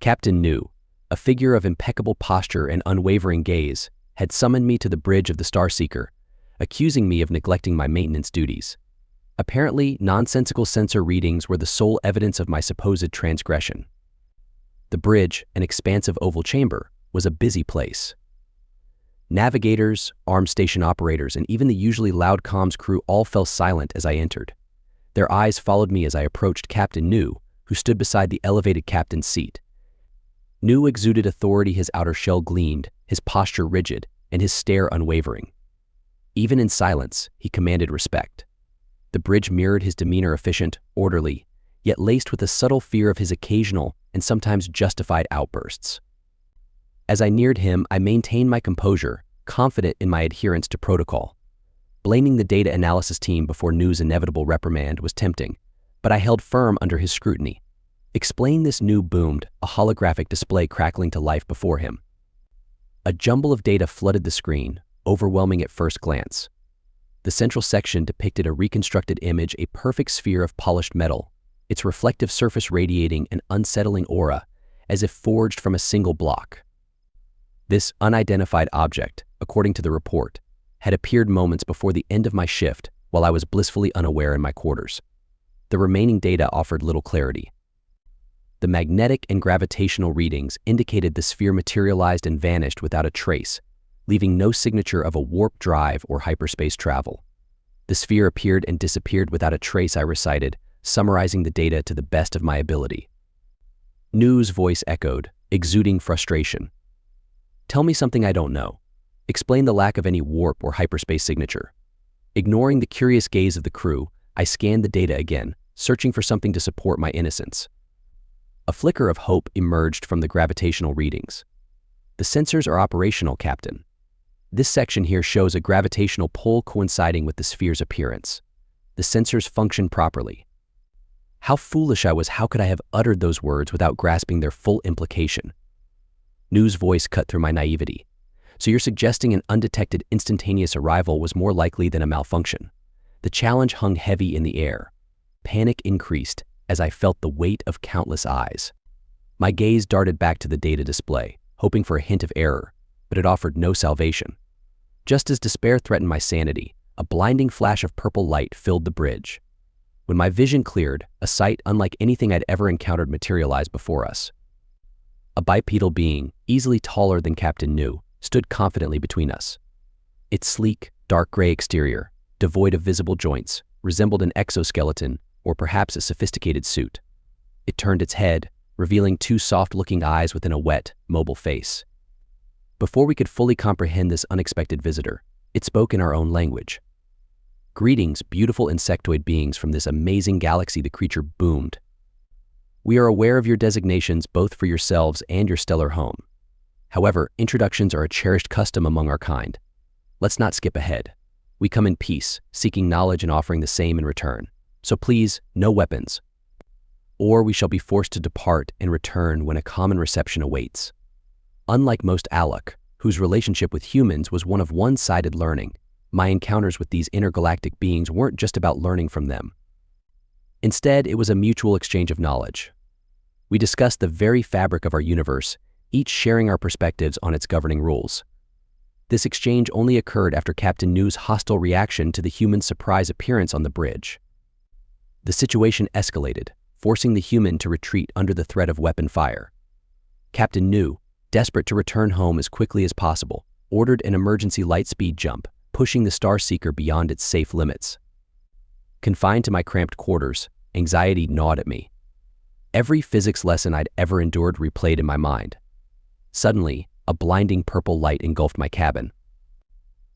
Captain Nu, a figure of impeccable posture and unwavering gaze, had summoned me to the bridge of the Starseeker, accusing me of neglecting my maintenance duties. Apparently, nonsensical sensor readings were the sole evidence of my supposed transgression. The bridge, an expansive oval chamber, was a busy place. Navigators, armed station operators, and even the usually loud comms crew all fell silent as I entered. Their eyes followed me as I approached Captain Nu, who stood beside the elevated captain's seat. Nu exuded authority, his outer shell gleamed, his posture rigid, and his stare unwavering. Even in silence, he commanded respect. The bridge mirrored his demeanor, efficient, orderly, yet laced with a subtle fear of his occasional and sometimes justified outbursts. As I neared him, I maintained my composure, confident in my adherence to protocol. Blaming the data analysis team before Nu's inevitable reprimand was tempting, but I held firm under his scrutiny. "Explain this," Nu boomed, a holographic display crackling to life before him. A jumble of data flooded the screen, overwhelming at first glance. The central section depicted a reconstructed image, a perfect sphere of polished metal, its reflective surface radiating an unsettling aura, as if forged from a single block. This unidentified object, according to the report, had appeared moments before the end of my shift while I was blissfully unaware in my quarters. The remaining data offered little clarity. The magnetic and gravitational readings indicated the sphere materialized and vanished without a trace, leaving no signature of a warp drive or hyperspace travel. "The sphere appeared and disappeared without a trace," I recited, summarizing the data to the best of my ability. Nu's voice echoed, exuding frustration. "Tell me something I don't know. Explain the lack of any warp or hyperspace signature." Ignoring the curious gaze of the crew, I scanned the data again, searching for something to support my innocence. A flicker of hope emerged from the gravitational readings. "The sensors are operational, Captain. This section here shows a gravitational pull coinciding with the sphere's appearance. The sensors function properly." How foolish I was! How could I have uttered those words without grasping their full implication? Nu's voice cut through my naivety. "So you're suggesting an undetected instantaneous arrival was more likely than a malfunction?" The challenge hung heavy in the air. Panic increased as I felt the weight of countless eyes. My gaze darted back to the data display, hoping for a hint of error, but it offered no salvation. Just as despair threatened my sanity, a blinding flash of purple light filled the bridge. When my vision cleared, a sight unlike anything I'd ever encountered materialized before us. A bipedal being, easily taller than Captain Nu, stood confidently between us. Its sleek, dark gray exterior, devoid of visible joints, resembled an exoskeleton or perhaps a sophisticated suit. It turned its head, revealing two soft-looking eyes within a wet, mobile face. Before we could fully comprehend this unexpected visitor, it spoke in our own language. "Greetings, beautiful insectoid beings from this amazing galaxy," the creature boomed. "We are aware of your designations both for yourselves and your stellar home. However, introductions are a cherished custom among our kind. Let's not skip ahead. We come in peace, seeking knowledge and offering the same in return. So please, no weapons. Or we shall be forced to depart and return when a common reception awaits." Unlike most Alok, whose relationship with humans was one of one-sided learning, my encounters with these intergalactic beings weren't just about learning from them. Instead, it was a mutual exchange of knowledge. We discussed the very fabric of our universe, each sharing our perspectives on its governing rules. This exchange only occurred after Captain Nu's hostile reaction to the human's surprise appearance on the bridge. The situation escalated, forcing the human to retreat under the threat of weapon fire. Captain Nu, desperate to return home as quickly as possible, ordered an emergency light-speed jump, pushing the Starseeker beyond its safe limits. Confined to my cramped quarters, anxiety gnawed at me. Every physics lesson I'd ever endured replayed in my mind. Suddenly, a blinding purple light engulfed my cabin.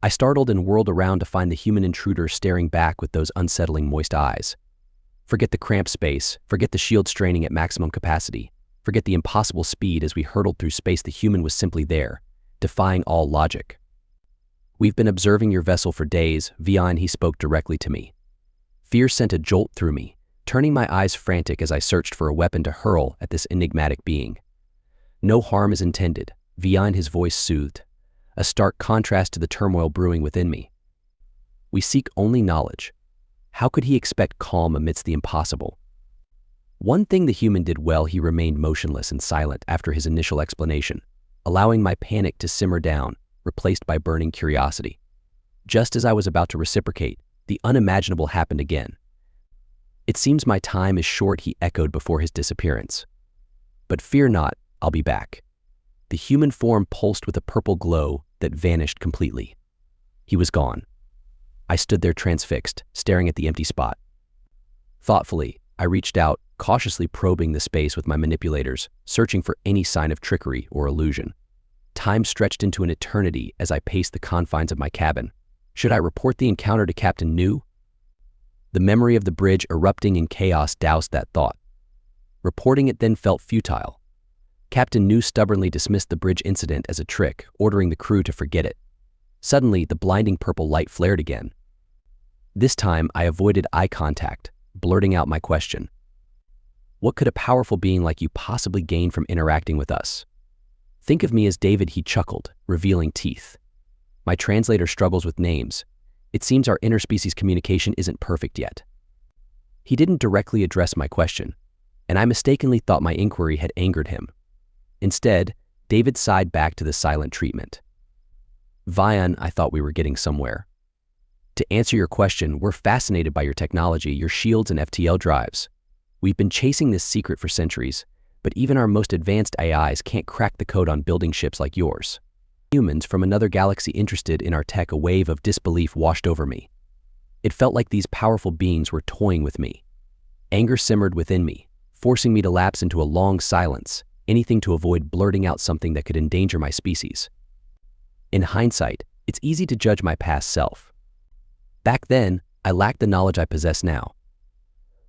I startled and whirled around to find the human intruder staring back with those unsettling moist eyes. Forget the cramped space, forget the shield straining at maximum capacity, forget the impossible speed as we hurtled through space. The human was simply there, defying all logic. "We've been observing your vessel for days," Vian, he spoke directly to me. Fear sent a jolt through me, turning my eyes frantic as I searched for a weapon to hurl at this enigmatic being. "No harm is intended," Vian, his voice soothed, a stark contrast to the turmoil brewing within me. "We seek only knowledge." How could he expect calm amidst the impossible? One thing the human did well, he remained motionless and silent after his initial explanation, allowing my panic to simmer down, replaced by burning curiosity. Just as I was about to reciprocate, the unimaginable happened again. "It seems my time is short," he echoed before his disappearance. "But fear not, I'll be back." The human form pulsed with a purple glow that vanished completely. He was gone. I stood there transfixed, staring at the empty spot. Thoughtfully, I reached out, cautiously probing the space with my manipulators, searching for any sign of trickery or illusion. Time stretched into an eternity as I paced the confines of my cabin. Should I report the encounter to Captain New? The memory of the bridge erupting in chaos doused that thought. Reporting it then felt futile. Captain New stubbornly dismissed the bridge incident as a trick, ordering the crew to forget it. Suddenly, the blinding purple light flared again. This time, I avoided eye contact, blurting out my question. "What could a powerful being like you possibly gain from interacting with us?" "Think of me as David," he chuckled, revealing teeth. "My translator struggles with names. It seems our interspecies communication isn't perfect yet." He didn't directly address my question, and I mistakenly thought my inquiry had angered him. Instead, David sighed back to the silent treatment. "Vian, I thought we were getting somewhere. To answer your question, we're fascinated by your technology, your shields and FTL drives. We've been chasing this secret for centuries, but even our most advanced AIs can't crack the code on building ships like yours." Humans from another galaxy interested in our tech, a wave of disbelief washed over me. It felt like these powerful beings were toying with me. Anger simmered within me, forcing me to lapse into a long silence, anything to avoid blurting out something that could endanger my species. In hindsight, it's easy to judge my past self. Back then, I lacked the knowledge I possess now.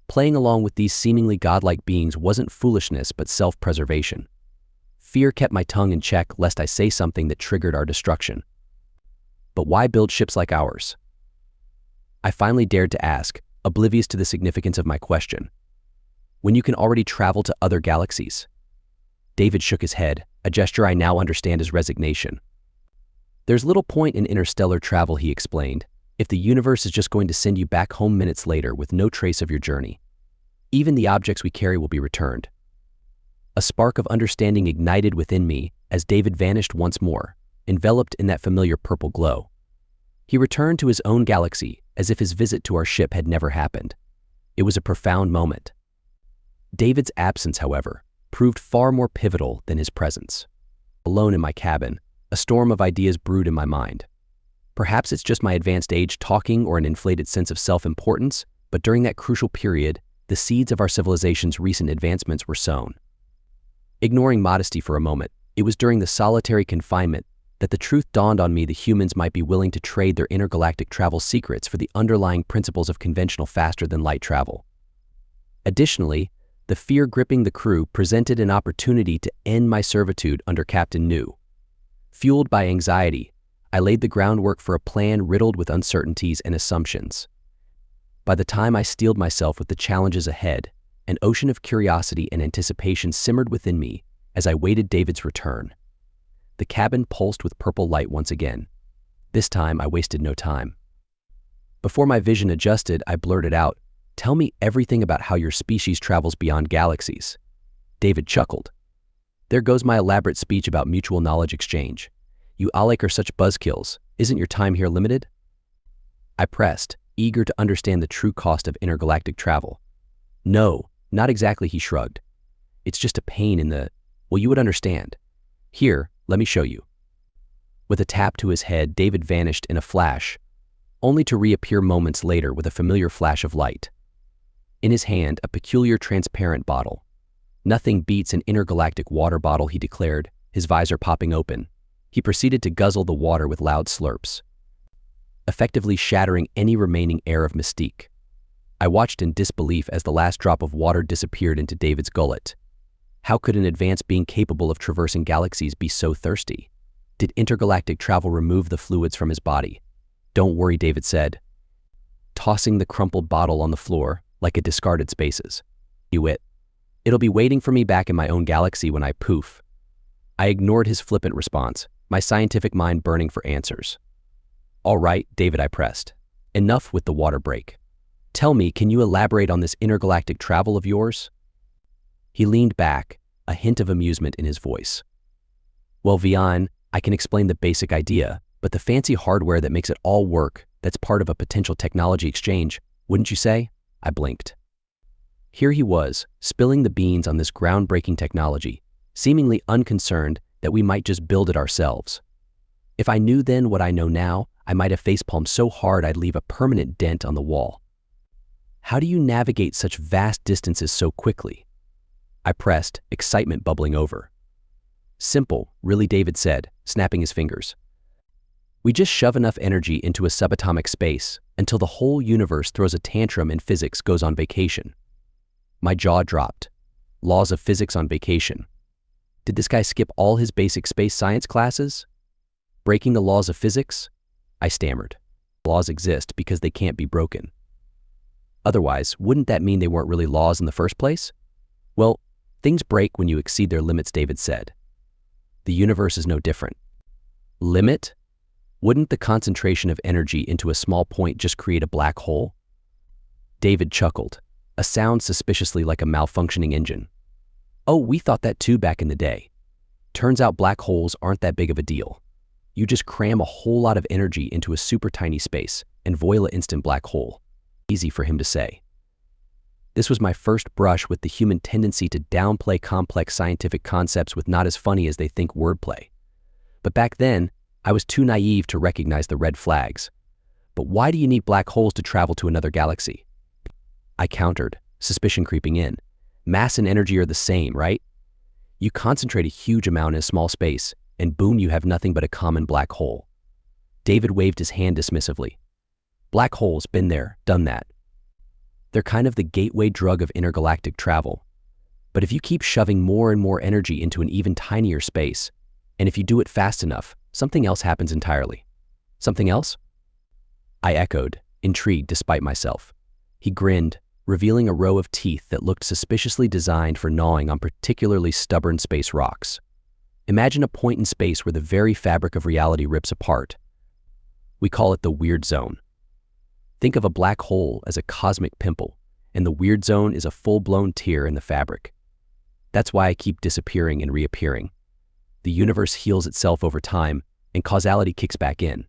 Playing along with these seemingly godlike beings wasn't foolishness but self-preservation. Fear kept my tongue in check lest I say something that triggered our destruction. But why build ships like ours? I finally dared to ask, oblivious to the significance of my question. When you can already travel to other galaxies? David shook his head, a gesture I now understand as resignation. "There's little point in interstellar travel," he explained, "if the universe is just going to send you back home minutes later with no trace of your journey. Even the objects we carry will be returned." A spark of understanding ignited within me as David vanished once more, enveloped in that familiar purple glow. He returned to his own galaxy as if his visit to our ship had never happened. It was a profound moment. David's absence, however, proved far more pivotal than his presence. Alone in my cabin, a storm of ideas brewed in my mind. Perhaps it's just my advanced age talking or an inflated sense of self-importance, but during that crucial period, the seeds of our civilization's recent advancements were sown. Ignoring modesty for a moment, it was during the solitary confinement that the truth dawned on me: the humans might be willing to trade their intergalactic travel secrets for the underlying principles of conventional faster-than-light travel. Additionally, the fear gripping the crew presented an opportunity to end my servitude under Captain New. Fueled by anxiety, I laid the groundwork for a plan riddled with uncertainties and assumptions. By the time I steeled myself with the challenges ahead, an ocean of curiosity and anticipation simmered within me as I waited David's return. The cabin pulsed with purple light once again. This time, I wasted no time. Before my vision adjusted, I blurted out, "Tell me everything about how your species travels beyond galaxies." David chuckled. "There goes my elaborate speech about mutual knowledge exchange. You Alec are such buzzkills. Isn't your time here limited?" I pressed, eager to understand the true cost of intergalactic travel. "No, not exactly," he shrugged. "It's just a pain in the... well, you would understand. Here, let me show you." With a tap to his head, David vanished in a flash, only to reappear moments later with a familiar flash of light. In his hand, a peculiar transparent bottle. "Nothing beats an intergalactic water bottle," he declared, his visor popping open. He proceeded to guzzle the water with loud slurps, effectively shattering any remaining air of mystique. I watched in disbelief as the last drop of water disappeared into David's gullet. How could an advanced being capable of traversing galaxies be so thirsty? Did intergalactic travel remove the fluids from his body? "Don't worry," David said, tossing the crumpled bottle on the floor like a discarded Spaces. It'll be waiting for me back in my own galaxy when I poof." I ignored his flippant response, my scientific mind burning for answers. "All right, David," I pressed. "Enough with the water break. Tell me, can you elaborate on this intergalactic travel of yours?" He leaned back, a hint of amusement in his voice. Well, Vian, I can explain the basic idea, but the fancy hardware that makes it all work, that's part of a potential technology exchange, wouldn't you say? I blinked. Here he was, spilling the beans on this groundbreaking technology, seemingly unconcerned that we might just build it ourselves. If I knew then what I know now, I might have facepalmed so hard I'd leave a permanent dent on the wall. How do you navigate such vast distances so quickly? I pressed, excitement bubbling over. Simple, really, David said, snapping his fingers. We just shove enough energy into a subatomic space until the whole universe throws a tantrum and physics goes on vacation. My jaw dropped. Laws of physics on vacation. Did this guy skip all his basic space science classes? Breaking the laws of physics? I stammered. Laws exist because they can't be broken. Otherwise, wouldn't that mean they weren't really laws in the first place? Well, things break when you exceed their limits, David said. The universe is no different. Limit? Wouldn't the concentration of energy into a small point just create a black hole? David chuckled, a sound suspiciously like a malfunctioning engine. Oh, we thought that too back in the day. Turns out black holes aren't that big of a deal. You just cram a whole lot of energy into a super tiny space and voila, instant black hole. Easy for him to say. This was my first brush with the human tendency to downplay complex scientific concepts with not as funny as they think wordplay. But back then, I was too naive to recognize the red flags. But why do you need black holes to travel to another galaxy? I countered, suspicion creeping in. Mass and energy are the same, right? You concentrate a huge amount in a small space, and boom, you have nothing but a common black hole. David waved his hand dismissively. Black holes, been there, done that. They're kind of the gateway drug of intergalactic travel. But if you keep shoving more and more energy into an even tinier space, and if you do it fast enough, something else happens entirely. Something else? I echoed, intrigued despite myself. He grinned, revealing a row of teeth that looked suspiciously designed for gnawing on particularly stubborn space rocks. Imagine a point in space where the very fabric of reality rips apart. We call it the weird zone. Think of a black hole as a cosmic pimple, and the weird zone is a full-blown tear in the fabric. That's why I keep disappearing and reappearing. The universe heals itself over time, and causality kicks back in.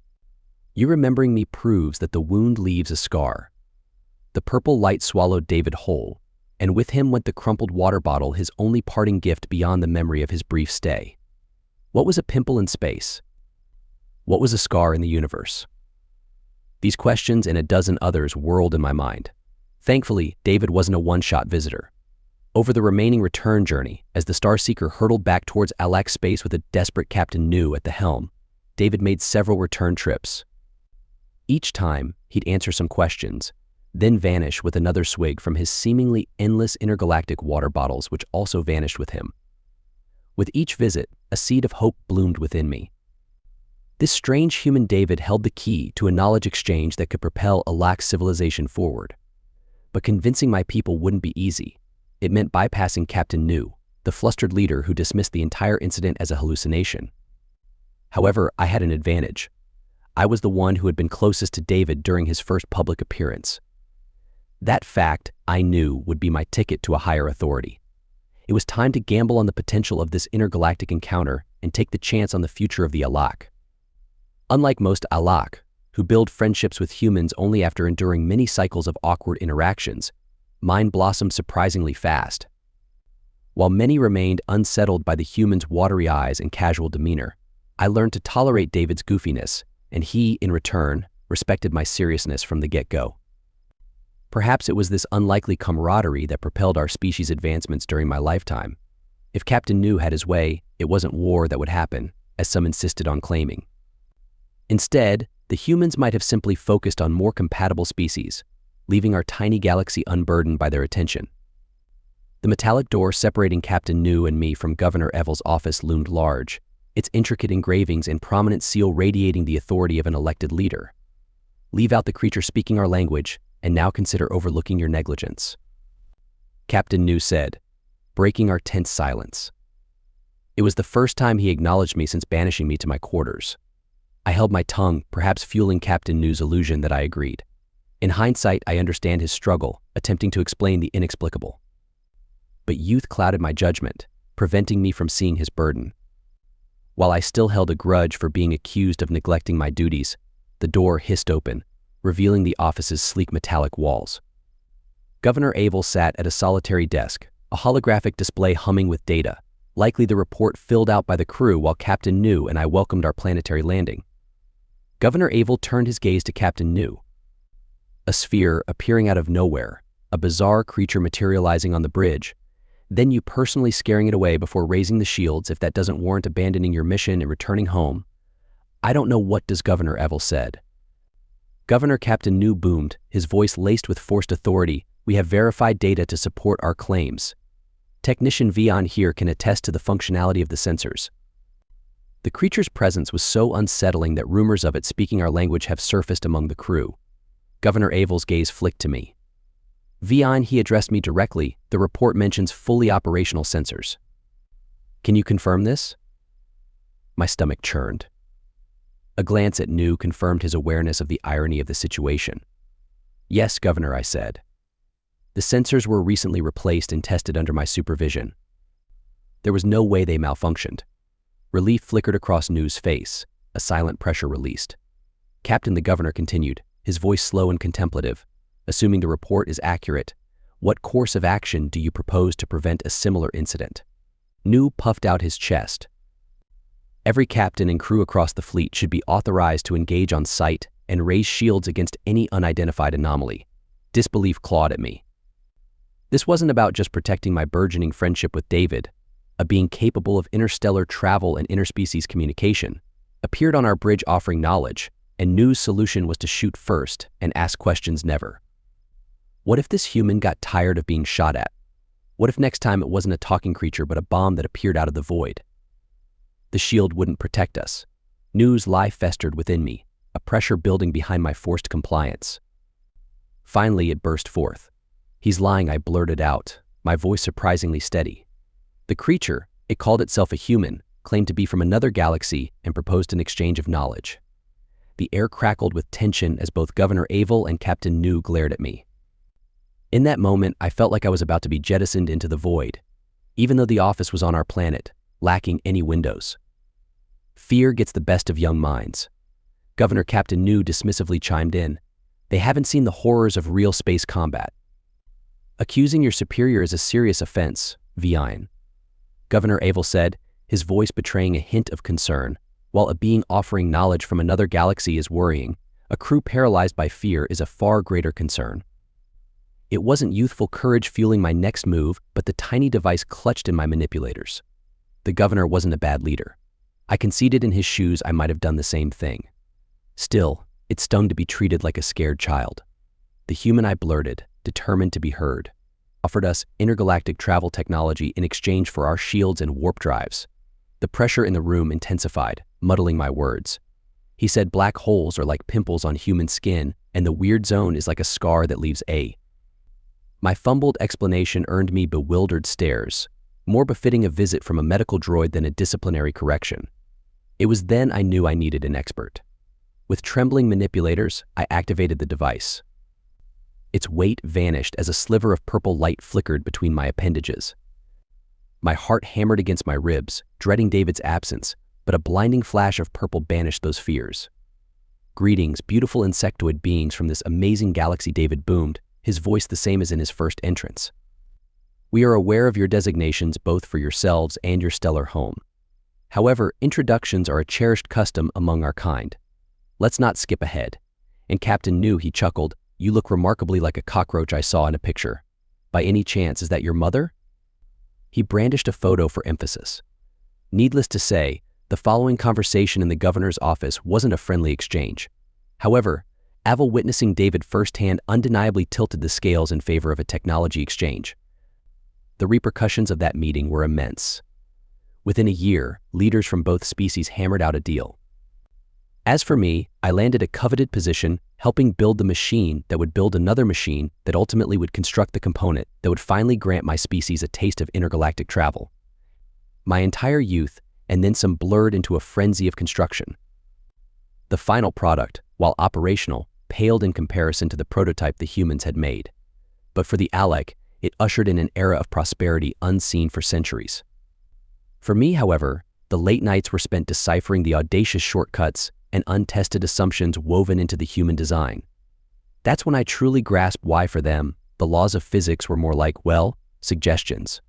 You remembering me proves that the wound leaves a scar. The purple light swallowed David whole, and with him went the crumpled water bottle, his only parting gift beyond the memory of his brief stay. What was a pimple in space? What was a scar in the universe? These questions and a dozen others whirled in my mind. Thankfully, David wasn't a one-shot visitor. Over the remaining return journey, as the Starseeker hurtled back towards Alak space with a desperate Captain New at the helm, David made several return trips. Each time, he'd answer some questions, then vanish with another swig from his seemingly endless intergalactic water bottles, which also vanished with him. With each visit, a seed of hope bloomed within me. This strange human David held the key to a knowledge exchange that could propel Alak's civilization forward. But convincing my people wouldn't be easy. It meant bypassing Captain New, the flustered leader who dismissed the entire incident as a hallucination. However, I had an advantage. I was the one who had been closest to David during his first public appearance. That fact, I knew, would be my ticket to a higher authority. It was time to gamble on the potential of this intergalactic encounter and take the chance on the future of the Alak. Unlike most Alak, who build friendships with humans only after enduring many cycles of awkward interactions, mine blossomed surprisingly fast. While many remained unsettled by the humans' watery eyes and casual demeanor, I learned to tolerate David's goofiness, and he, in return, respected my seriousness from the get-go. Perhaps it was this unlikely camaraderie that propelled our species' advancements during my lifetime. If Captain New had his way, it wasn't war that would happen, as some insisted on claiming. Instead, the humans might have simply focused on more compatible species, leaving our tiny galaxy unburdened by their attention. The metallic door separating Captain New and me from Governor Evel's office loomed large, its intricate engravings and prominent seal radiating the authority of an elected leader. Leave out the creature speaking our language, and now consider overlooking your negligence. Captain New said, breaking our tense silence. It was the first time he acknowledged me since banishing me to my quarters. I held my tongue, perhaps fueling Captain New's illusion that I agreed. In hindsight, I understand his struggle, attempting to explain the inexplicable. but youth clouded my judgment, preventing me from seeing his burden. While I still held a grudge for being accused of neglecting my duties, the door hissed open, revealing the office's sleek metallic walls. Governor Abel sat at a solitary desk, a holographic display humming with data, likely the report filled out by the crew while Captain New and I welcomed our planetary landing. Governor Abel turned his gaze to Captain New. A sphere appearing out of nowhere, a bizarre creature materializing on the bridge, then you personally scaring it away before raising the shields if that doesn't warrant abandoning your mission and returning home. I don't know what does Governor Abel said. Governor Captain New boomed, his voice laced with forced authority. We have verified data to support our claims. Technician Vion here can attest to the functionality of the sensors. The creature's presence was so unsettling that rumors of it speaking our language have surfaced among the crew. Governor Abel's gaze flicked to me. Vion, he addressed me directly. The report mentions fully operational sensors. Can you confirm this? My stomach churned. A glance at New confirmed his awareness of the irony of the situation. Yes, Governor, I said. The sensors were recently replaced and tested under my supervision. There was no way they malfunctioned. Relief flickered across New's face. A silent pressure released. Captain, the Governor continued, his voice slow and contemplative. Assuming the report is accurate, what course of action do you propose to prevent a similar incident? New puffed out his chest. Every captain and crew across the fleet should be authorized to engage on site and raise shields against any unidentified anomaly. Disbelief clawed at me. This wasn't about just protecting my burgeoning friendship with David. A being capable of interstellar travel and interspecies communication appeared on our bridge offering knowledge, and New's solution was to shoot first and ask questions never. What if this human got tired of being shot at? What if next time it wasn't a talking creature but a bomb that appeared out of the void? The shield wouldn't protect us. New's lie festered within me, a pressure building behind my forced compliance. Finally, it burst forth. He's lying, I blurted out, my voice surprisingly steady. The creature, it called itself a human, claimed to be from another galaxy and proposed an exchange of knowledge. The air crackled with tension as both Governor Abel and Captain New glared at me. In that moment, I felt like I was about to be jettisoned into the void, even though the office was on our planet, lacking any windows. Fear gets the best of young minds. Governor Captain New dismissively chimed in. They haven't seen the horrors of real space combat. Accusing your superior is a serious offense, Vion. Governor Abel said, his voice betraying a hint of concern. While a being offering knowledge from another galaxy is worrying, a crew paralyzed by fear is a far greater concern. It wasn't youthful courage fueling my next move, but the tiny device clutched in my manipulators. The governor wasn't a bad leader. I conceded in his shoes I might have done the same thing. Still, it stung to be treated like a scared child. The human, I blurted, determined to be heard, offered us intergalactic travel technology in exchange for our shields and warp drives. The pressure in the room intensified, muddling my words. He said black holes are like pimples on human skin, and the weird zone is like a scar that leaves a. My fumbled explanation earned me bewildered stares, more befitting a visit from a medical droid than a disciplinary correction. It was then I knew I needed an expert. With trembling manipulators, I activated the device. Its weight vanished as a sliver of purple light flickered between my appendages. My heart hammered against my ribs, dreading David's absence, but a blinding flash of purple banished those fears. Greetings, beautiful insectoid beings from this amazing galaxy, David boomed, his voice the same as in his first entrance. We are aware of your designations both for yourselves and your stellar home. However, introductions are a cherished custom among our kind. Let's not skip ahead. And Captain New, he chuckled, you look remarkably like a cockroach I saw in a picture. By any chance, is that your mother? He brandished a photo for emphasis. Needless to say, the following conversation in the governor's office wasn't a friendly exchange. However, Avil witnessing David firsthand undeniably tilted the scales in favor of a technology exchange. The repercussions of that meeting were immense. Within a year, leaders from both species hammered out a deal. As for me, I landed a coveted position helping build the machine that would build another machine that ultimately would construct the component that would finally grant my species a taste of intergalactic travel. My entire youth, and then some, blurred into a frenzy of construction. The final product, while operational, paled in comparison to the prototype the humans had made. But for the Alec, it ushered in an era of prosperity unseen for centuries. For me, however, the late nights were spent deciphering the audacious shortcuts and untested assumptions woven into the human design. That's when I truly grasped why, for them, the laws of physics were more like, well, suggestions.